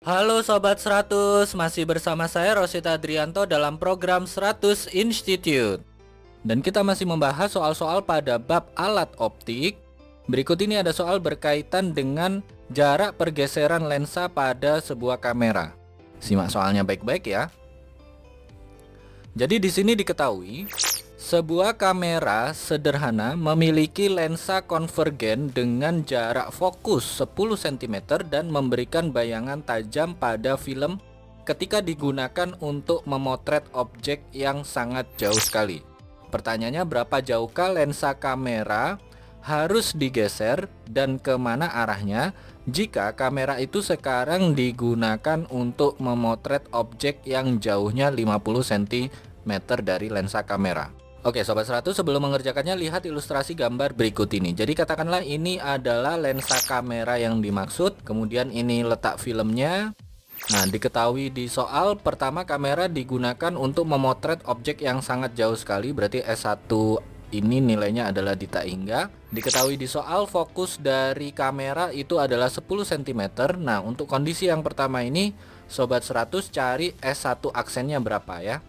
Halo Sobat 100, masih bersama saya Rosita Adrianto dalam program 100 Institute. Dan kita masih membahas soal-soal pada bab alat optik. Berikut ini ada soal berkaitan dengan jarak pergeseran lensa pada sebuah kamera. Simak soalnya baik-baik ya. Jadi di sini diketahui, sebuah kamera sederhana memiliki lensa konvergen dengan jarak fokus 10 cm dan memberikan bayangan tajam pada film ketika digunakan untuk memotret objek yang sangat jauh sekali. Pertanyaannya, berapa jauhkah lensa kamera harus digeser dan kemana arahnya jika kamera itu sekarang digunakan untuk memotret objek yang jauhnya 50 cm dari lensa kamera? Oke Sobat 100, sebelum mengerjakannya lihat ilustrasi gambar berikut ini. Jadi katakanlah ini adalah lensa kamera yang dimaksud, kemudian ini letak filmnya. Nah, diketahui di soal pertama kamera digunakan untuk memotret objek yang sangat jauh sekali, berarti S1 ini nilainya adalah di tak hingga. Diketahui di soal fokus dari kamera itu adalah 10 cm. Nah, untuk kondisi yang pertama ini Sobat 100 cari S1 aksennya berapa ya.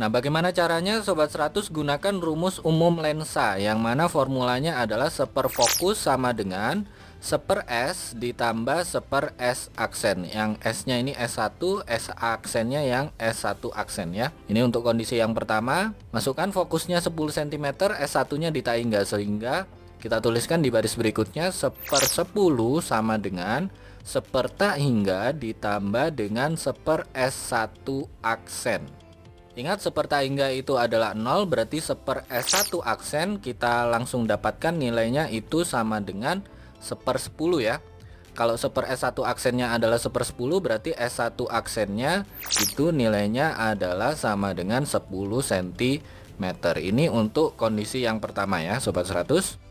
Nah, bagaimana caranya Sobat 100? Gunakan rumus umum lensa yang mana formulanya adalah seperfokus sama dengan seper S ditambah seper S aksen. Yang S-nya ini S1, S aksennya yang S1 aksen ya. Ini untuk kondisi yang pertama. Masukkan fokusnya 10 cm, S1-nya ditaingga, sehingga kita tuliskan di baris berikutnya seper 10 sama dengan seper tak hingga ditambah dengan seper S1 aksen. Ingat, seper tak hingga itu adalah 0, berarti seper S1 aksen kita langsung dapatkan nilainya itu sama dengan seper 10 ya. Kalau seper S1 aksennya adalah seper 10, berarti S1 aksennya itu nilainya adalah sama dengan 10 cm. Ini untuk kondisi yang pertama ya Sobat 100.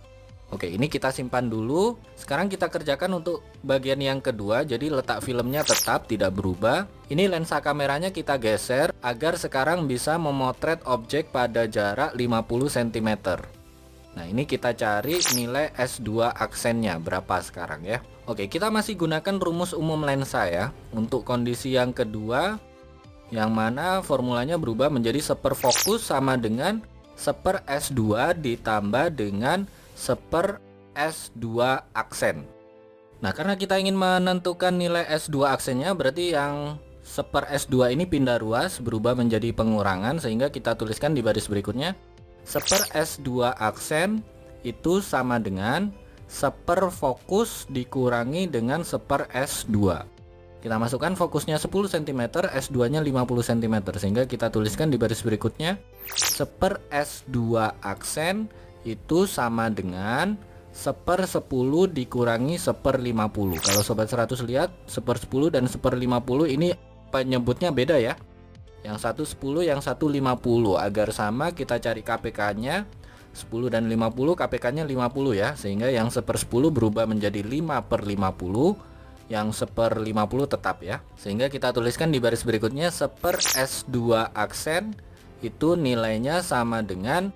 Oke, ini kita simpan dulu. Sekarang kita kerjakan untuk bagian yang kedua. Jadi letak filmnya tetap tidak berubah. Ini lensa kameranya kita geser agar sekarang bisa memotret objek pada jarak 50 cm. Nah, ini kita cari nilai S2 aksennya berapa sekarang ya. Oke, kita masih gunakan rumus umum lensa ya. Untuk kondisi yang kedua, yang mana formulanya berubah menjadi seper fokus sama dengan seper S2 ditambah dengan seper S2 aksen. Nah, karena kita ingin menentukan nilai S2 aksennya, berarti yang seper S2 ini pindah ruas, berubah menjadi pengurangan, sehingga kita tuliskan di baris berikutnya seper S2 aksen itu sama dengan seper fokus dikurangi dengan seper S2. Kita masukkan fokusnya 10 cm, S2 nya 50 cm, sehingga kita tuliskan di baris berikutnya seper S2 aksen itu sama dengan seper 10 dikurangi seper 50. Kalau Sobat 100 lihat, seper 10 dan seper 50 ini penyebutnya beda ya. Yang satu 10, yang satu 50. Agar sama kita cari KPK nya 10 dan 50, KPK nya 50 ya. Sehingga yang seper 10 berubah menjadi 5/50, yang seper 50 tetap ya. Sehingga kita tuliskan di baris berikutnya seper S2 aksen itu nilainya sama dengan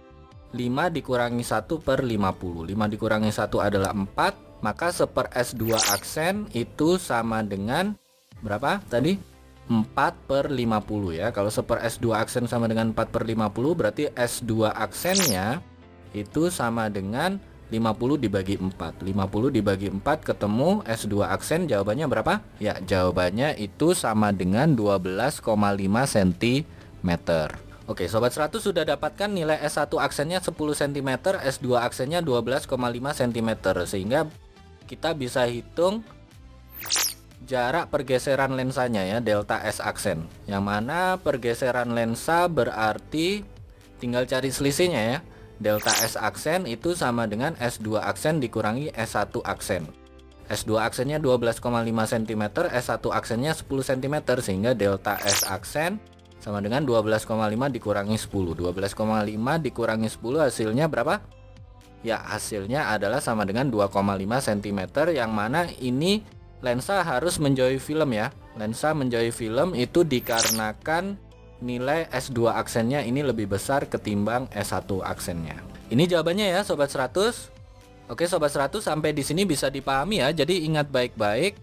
5 dikurangi 1/50. 5 dikurangi 1 adalah 4. Maka seper S2 aksen itu sama dengan berapa tadi? 4/50 ya. Kalau seper S2 aksen sama dengan 4/50, berarti S2 aksennya itu sama dengan 50 dibagi 4. 50 dibagi 4 ketemu S2 aksen, jawabannya berapa? Ya, jawabannya itu sama dengan 12,5 cm. Oke, Sobat 100 sudah dapatkan nilai S1 aksennya 10 cm, S2 aksennya 12,5 cm. Sehingga kita bisa hitung jarak pergeseran lensanya ya, delta S aksen. Yang mana pergeseran lensa berarti tinggal cari selisihnya ya. Delta S aksen itu sama dengan S2 aksen dikurangi S1 aksen. S2 aksennya 12,5 cm, S1 aksennya 10 cm, sehingga delta S aksen sama dengan 12,5 dikurangi 10. 12,5 dikurangi 10 hasilnya berapa? Ya, hasilnya adalah sama dengan 2,5 cm, yang mana ini lensa harus menjauhi film ya. Lensa menjauhi film itu dikarenakan nilai S2 aksennya ini lebih besar ketimbang S1 aksennya. Ini jawabannya ya Sobat 100. Oke Sobat 100, sampai di sini bisa dipahami ya. Jadi ingat baik-baik,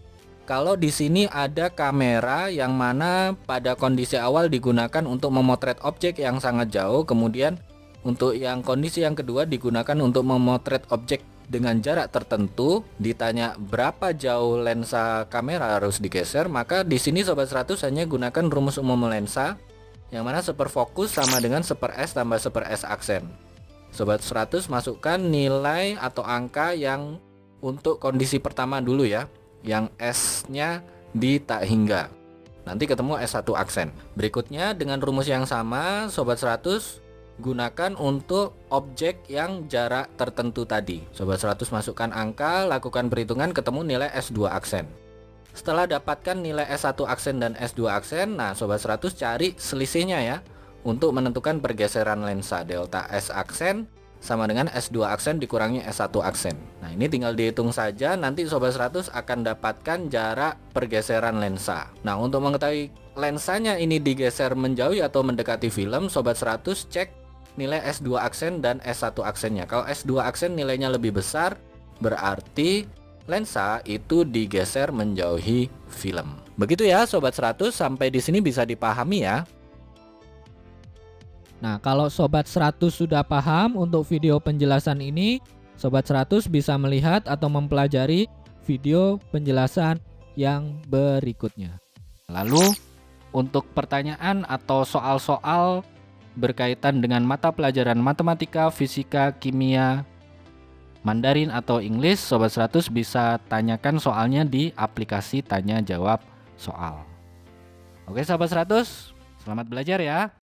kalau di sini ada kamera yang mana pada kondisi awal digunakan untuk memotret objek yang sangat jauh, kemudian untuk yang kondisi yang kedua digunakan untuk memotret objek dengan jarak tertentu. Ditanya berapa jauh lensa kamera harus digeser, maka di sini Sobat 100 hanya gunakan rumus umum lensa, yang mana 1/4 fokus sama dengan 1/s tambah 1/s aksen. Sobat 100 masukkan nilai atau angka yang untuk kondisi pertama dulu ya, yang S-nya di tak hingga. Nanti ketemu S1 aksen. Berikutnya dengan rumus yang sama, Sobat 100 gunakan untuk objek yang jarak tertentu tadi. Sobat 100 masukkan angka, lakukan perhitungan, ketemu nilai S2 aksen. Setelah dapatkan nilai S1 aksen dan S2 aksen, nah Sobat 100 cari selisihnya ya, untuk menentukan pergeseran lensa. Delta S aksen sama dengan S2 aksen dikurangi S1 aksen. Nah ini tinggal dihitung saja, nanti Sobat 100 akan dapatkan jarak pergeseran lensa. Nah untuk mengetahui lensanya ini digeser menjauhi atau mendekati film, Sobat 100 cek nilai S2 aksen dan S1 aksennya. Kalau S2 aksen nilainya lebih besar, berarti lensa itu digeser menjauhi film. Begitu ya Sobat 100, sampai di sini bisa dipahami ya. Nah, kalau Sobat 100 sudah paham untuk video penjelasan ini, Sobat 100 bisa melihat atau mempelajari video penjelasan yang berikutnya. Lalu, untuk pertanyaan atau soal-soal berkaitan dengan mata pelajaran matematika, fisika, kimia, Mandarin atau English, Sobat 100 bisa tanyakan soalnya di aplikasi tanya jawab soal. Oke Sobat 100, selamat belajar ya.